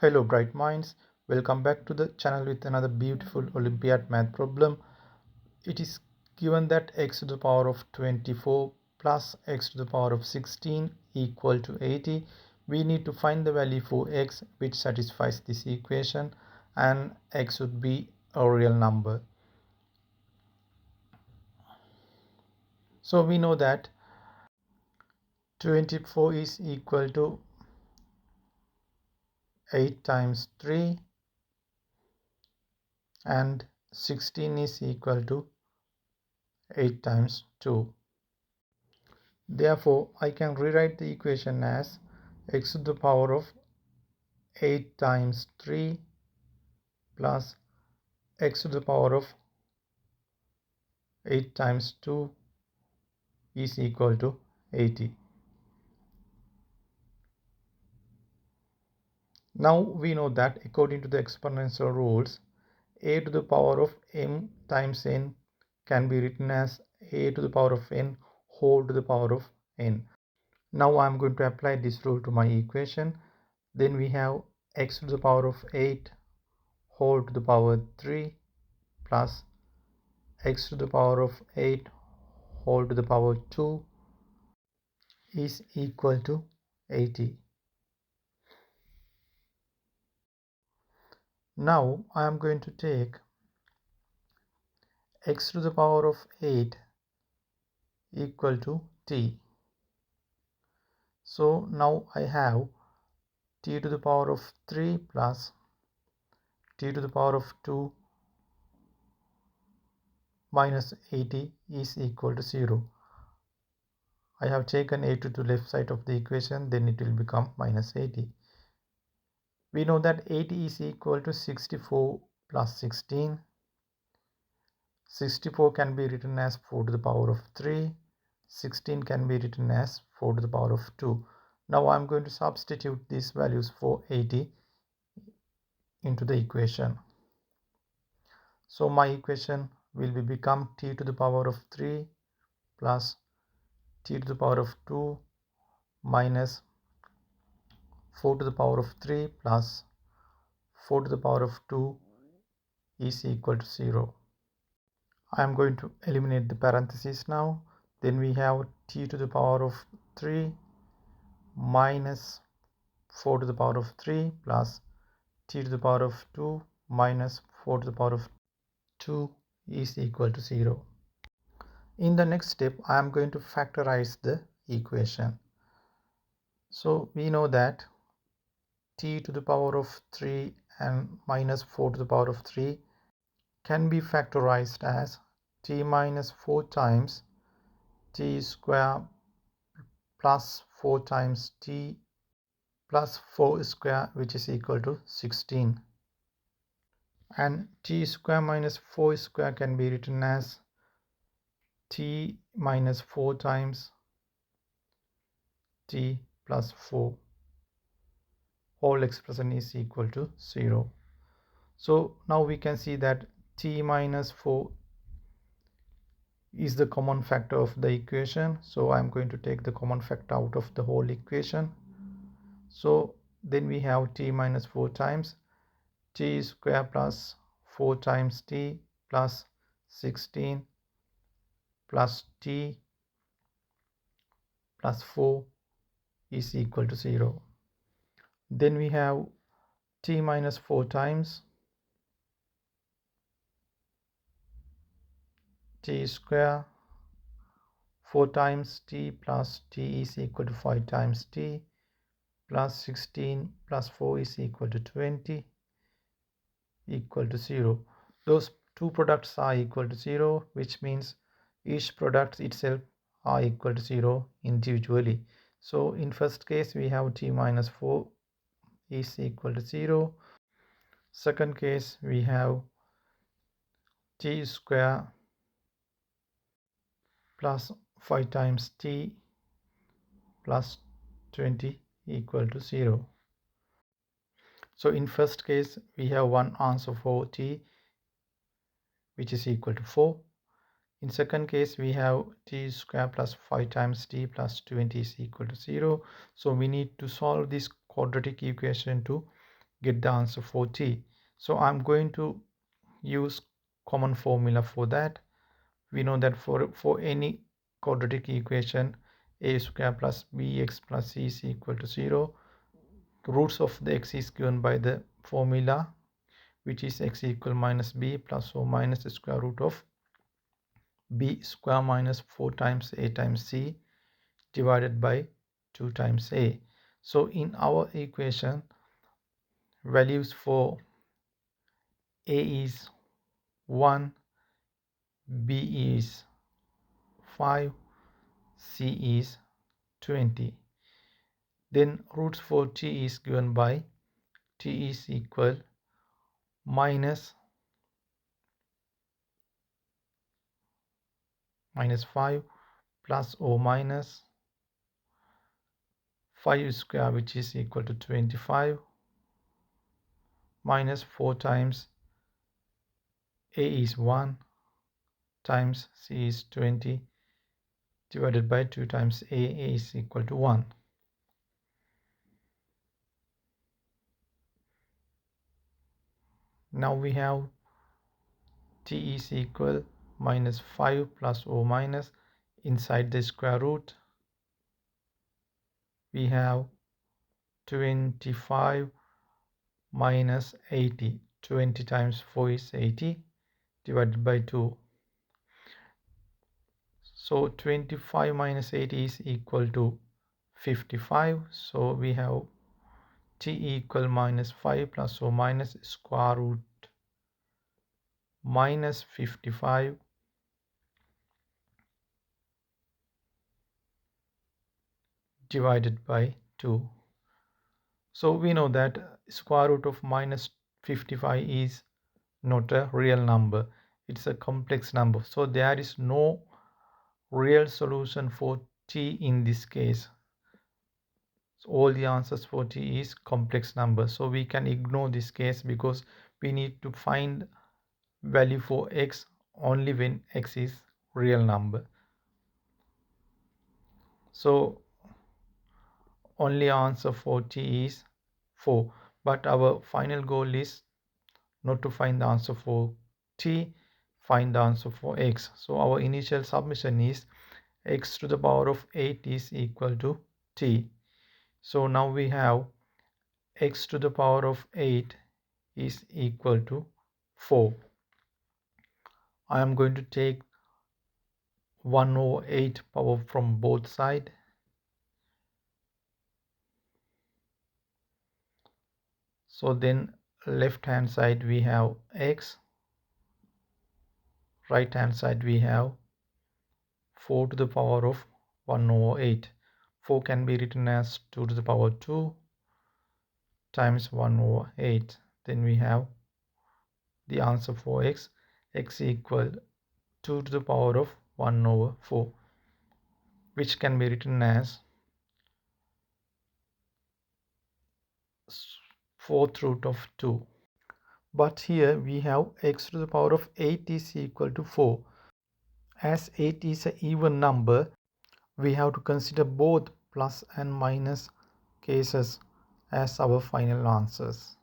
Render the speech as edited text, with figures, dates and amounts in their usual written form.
Hello bright minds, welcome back to the channel with another beautiful Olympiad math problem. It is given that x to the power of 24 plus x to the power of 16 equal to 80. We need to find the value for x which satisfies this equation, and x would be a real number. So we know that 24 is equal to 8 times 3 and 16 is equal to 8 times 2. Therefore, I can rewrite the equation as x to the power of 8 times 3 plus x to the power of 8 times 2 is equal to 80. Now we know that according to the exponential rules, a to the power of m times n can be written as a to the power of n whole to the power of n. Now I am going to apply this rule to my equation. Then we have x to the power of 8 whole to the power 3 plus x to the power of 8 whole to the power 2 is equal to 80. Now I am going to take x to the power of 8 equal to t. So now I have t to the power of 3 plus t to the power of 2 minus 80 is equal to 0. I have taken a to the left side of the equation, then it will become minus 80. We know that 80 is equal to 64 plus 16. 64 can be written as 4 to the power of 3. 16 can be written as 4 to the power of 2. Now I am going to substitute these values for 80 into the equation. So my equation will become t to the power of 3 plus t to the power of 2 minus 4 to the power of 3 plus 4 to the power of 2 is equal to 0. I am going to eliminate the parentheses now. Then we have t to the power of 3 minus 4 to the power of 3 plus t to the power of 2 minus 4 to the power of 2 is equal to 0. In the next step, I am going to factorize the equation. So we know that t to the power of 3 and minus 4 to the power of 3 can be factorized as t minus 4 times t square plus 4 times t plus 4 square, which is equal to 16. And t square minus 4 square can be written as t minus 4 times t plus 4. Whole expression is equal to 0. So now we can see that t minus 4 is the common factor of the equation. So I'm going to take the common factor out of the whole equation. So then we have t minus 4 times t square plus 4 times t plus 16 plus t plus 4 is equal to 0. Then we have t minus 4 times t square 4 times t plus t is equal to 5 times t plus 16 plus 4 is equal to 20 equal to 0. Those two products are equal to 0, which means each product itself are equal to 0 individually. So in first case we have t minus 4 is equal to 0. Second case we have t square plus 5 times t plus 20 equal to 0. So in first case we have one answer for t, which is equal to 4. In second case we have t square plus 5 times t plus 20 is equal to 0. So we need to solve this quadratic equation to get the answer for t. So I'm going to use common formula for that. We know that for any quadratic equation, a square plus bx plus c is equal to 0. Roots of the x is given by the formula, which is x equal minus b plus or minus the square root of b square minus 4 times a times c divided by 2 times a. So in our equation, values for a is 1, b is 5, c is 20. Then roots for t is given by t is equal minus 5 plus or minus 5 square, which is equal to 25, minus 4 times a is 1 times c is 20 divided by 2 times a is equal to 1. Now we have t is equal minus 5 plus or minus inside the square root. We have 25 minus 80. 20 times 4 is 80 divided by 2. So 25 minus 80 is equal to 55. So we have t equal minus 5 plus or minus square root minus 55 divided by 2. So we know that square root of minus 55 is not a real number. It's a complex number. So there is no real solution for t in this case. So all the answers for t is complex number. So we can ignore this case because we need to find value for x only when x is real number. So only answer for t is 4. But our final goal is not to find the answer for t, find the answer for x. So our initial submission is x to the power of 8 is equal to t. So now we have x to the power of 8 is equal to 4. I am going to take 1 over 8 power from both sides. So then left hand side we have x, right hand side we have 4 to the power of 1 over 8. 4 can be written as 2 to the power 2 times 1 over 8. Then we have the answer for x equal 2 to the power of 1 over 4, which can be written as 4th root of 2. But here we have x to the power of 8 is equal to 4. As 8 is an even number, we have to consider both plus and minus cases as our final answers.